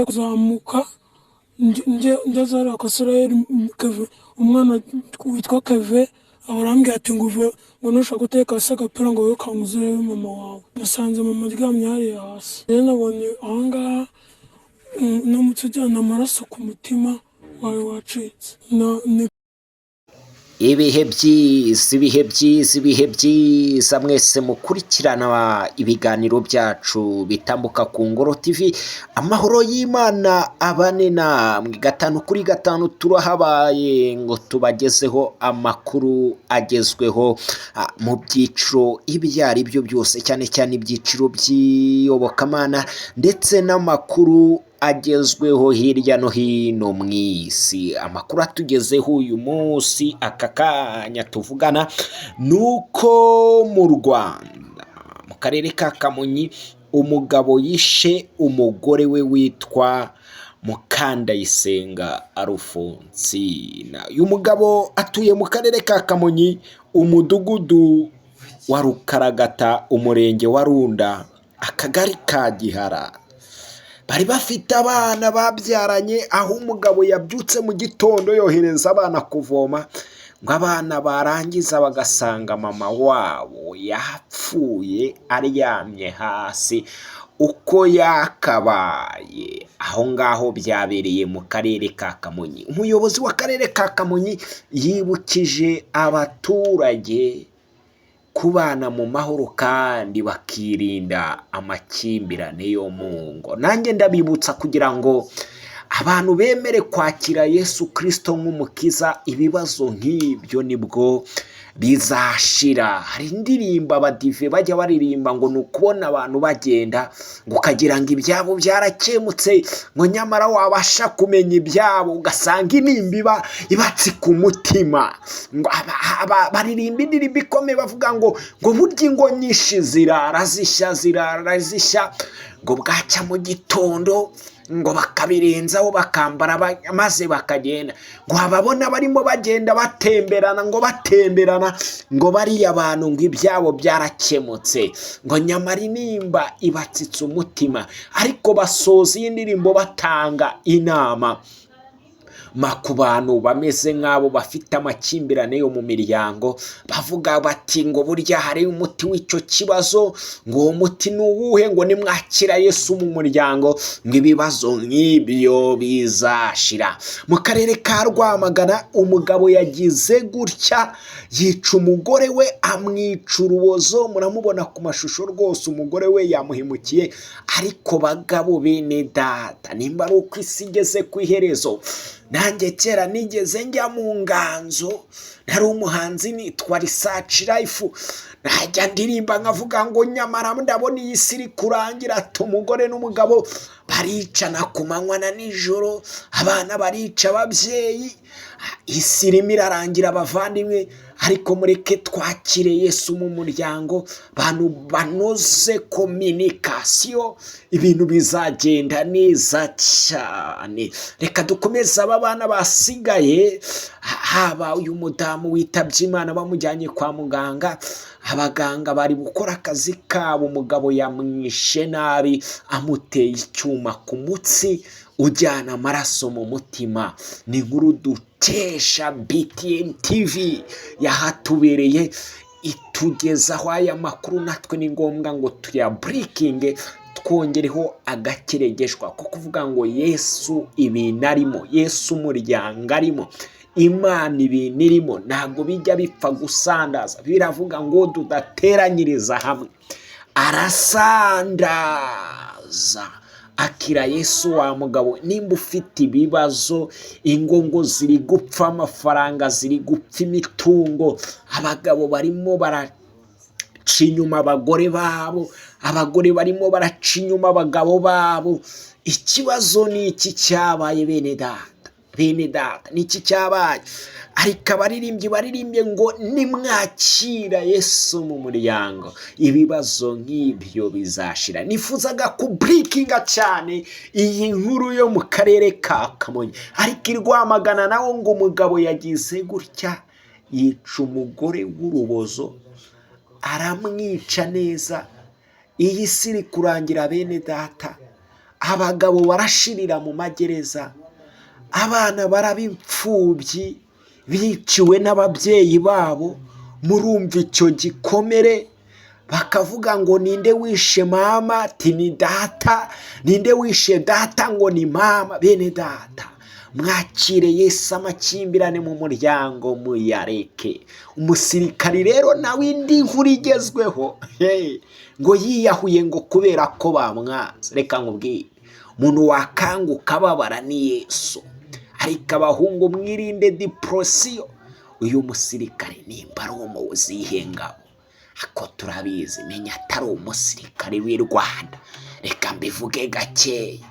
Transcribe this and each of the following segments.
kuzamuka njya Kasirayeli umwana witwa Keve arambwira ati ngo nushaka guteka se agapira ngo wowe kanguzireyo mama wawe. Nasanze mama aryamye hariya hasi. Rero nabonye ahangaha namutse ujyana amaraso ku mutima wawe wacitse. Ibihe byiza mwese mukurikirana ibiganiro byacu bitambuka ku Ngoro TV. Amahoro y'Imana abane namwe 5 kuri 5 turahabaye ngo tubagezeho amakuru agezweho mu byiciro ibyo ari byo byose, cyane cyane ibyiciro by'iyobokamana ndetse n'amakuru agezweho hirya no hino mu isi. Amakuru atugezeho uyu munsi aka kanya tuvugana nuko mu Rwanda mu karere ka Kamonyi umugabo yishe umugore we witwa Mukandayisenga Alphonsine. Uyu mugabo atuye mu karere ka Kamonyi, umudugudu wa Rukaragata, umurenge wa Runda, akagari ka Gihara. Bari bafite abana babyaranye, aho umugabo yabyutse mu gitondo yohereza abana kuvoma, ngo abana barangiza bagasanga mama wabo yapfuye aryamye hasi uko yakabaye. Aho ngaho byabereye mu karere ka Kamonyi. Umuyobozi w'akarere ka Kamonyi yibukije abaturage kubana mu mahoro kandi bakirinda amakimbirane yo mu ngo. Nanjye ndabibutsa kugira ngo abantu bemere kwakira Yesu Kristo nk'umukiza, ibibazo nk'ibyo nibwo bizashira. Hari indirimbo abadive bajya baririmba ngo nukubona abantu bagenda ngo ukagira ngo ibyabo byarakemutse, ngo nyamara wabasha kumenya ibyabo ugasanga inimba ibatsi ku mutima. Ngo baririmba indirimbo ikomeye bavuga ngo burya ingo nyinshi zirarazishya, ngo bwaca mu gitondo ngo bakabirenzaho bakambara maze bakagenda, ngo ababona barimo bagenda batemberana ngo bariya abantu ngo ibyabo byarakemutse, ngo nyamara inimba ibatsitse umutima. Ariko basoza iyi ndirimbo batanga inama ku bantu bameze nk'abo bafite amakimbirane yo mu miryango, bavuga bati ngo burya hari umuti w'icyo kibazo, ngo uwo muti ni uwuhe? Ngo nimwakira Yesu mu muryango ngo ibibazo nk'ibyo bizashira. Mu karere ka Rwamagana umugabo yagize gutya yica umugore we, amwica urubozo. Muramubona ku mashusho rwose, umugore we yamuhemukiye. Ariko bagabo bene data, nimba ari uko isi igeze ku iherezo, nanjye kera nigeze njya mu nganzo, nari umuhanzi nitwa Research Life, najya ndirimba nkavuga ngo nyamara ndabona iyi si iri kurangira. Ati umugore n'umugabo baricana ku manywa na nijoro, abana barica ababyeyi, isi irimo irarangira bavandimwe. Ariko mureke twakire Yesu mu muryango, bantu banoze communication, ibintu bizagenda neza cyane. Reka dukomeze aba bana basigaye. Haba uyu mudamu witabye Imana bamujyanye kwa muganga, abaganga bari gukora akazi kabo, umugabo yamwishe nabi amuteye icyuma ku mutsi ujyana amaraso mu mutima. Ni inkuru dukesha BTN TV yahatubereye itugezaho aya makuru. Natwe ni ngombwa ngo tuyabreakinge, twongereho agakeregeshwa ko kuvuga ngo Yesu ibintu arimo, Yesu umuryango arimo, Imana ibintu irimo, ntabwo bijya bipfa gusandaza. Biravuga ngo tudateranyiriza hamwe arasandaza. Akira Yesu wa mugabo, nimba ufite ibibazo, ingongo ziri gupfa, amafaranga ziri gupfa, imitungo, abagabo barimo baraca inyuma abagore babo, abagore barimo baraca inyuma abagabo babo. Ikibazo ni iki cyabaye bene data? Ni iki cyabaye? Ariko abaririmbyi baririmbye ngo nimwakira Yesu mu muryango ibibazo nk'ibyo bizashira. Nifuzaga kubreakinga cyane iyi nkuru yo mu karere ka Kamonyi. Ariko Rwamagana nawo ngo umugabo yagize gutya yica umugore w'urubozo, aramwica neza. Iyi si iri kurangira bene data, abagabo barashirira mu magereza, abana baraba imfubyi biciwe n'ababyeyi babo. Murumva icyo gikomere, bakavuga ngo ninde wishe mama, ati ni data, ninde wishe data, ngo ni mama. Bene data, mwakire Yesu, amakimbirane mu muryango muyareke. Umusirikari rero nawe indi nkuru igezweho, ngo yiyahuye ngo kubera ko bamwanze. Reka nkubwire, umuntu wakanguka ababara ni Yesu. Ariko abahungu mwirinde diporosiyo. Uyu musirikare nimba ari uwo zihe ngabo, ako turabizi, menya atari umusirikare w'i Rwanda. Reka mbivuge gakeya,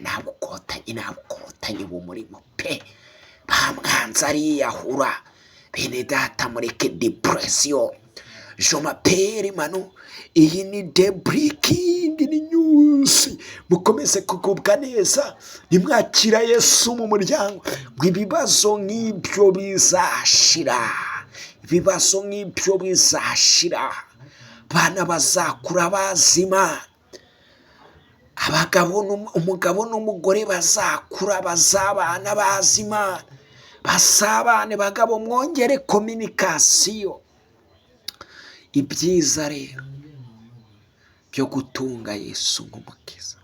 ntabukotanyi bumurimo pe, bamwanze ariyahura. Bene data, mureke depression. Je m'appelle Manu, iyi ni The Breaking News. Mukomeze kugubwa neza, nimwakira Yesu mu muryango, ngo ibibazo nk'ibyo bizashira, ibibazo nk'ibyo bizashira. Bana bazakura bazima, umugabo n'umugore bazakura bazabana bazima, basabane. Bagabo mwongere communication. Ibyiza rero byo gutunga Yesu nk'umukiza,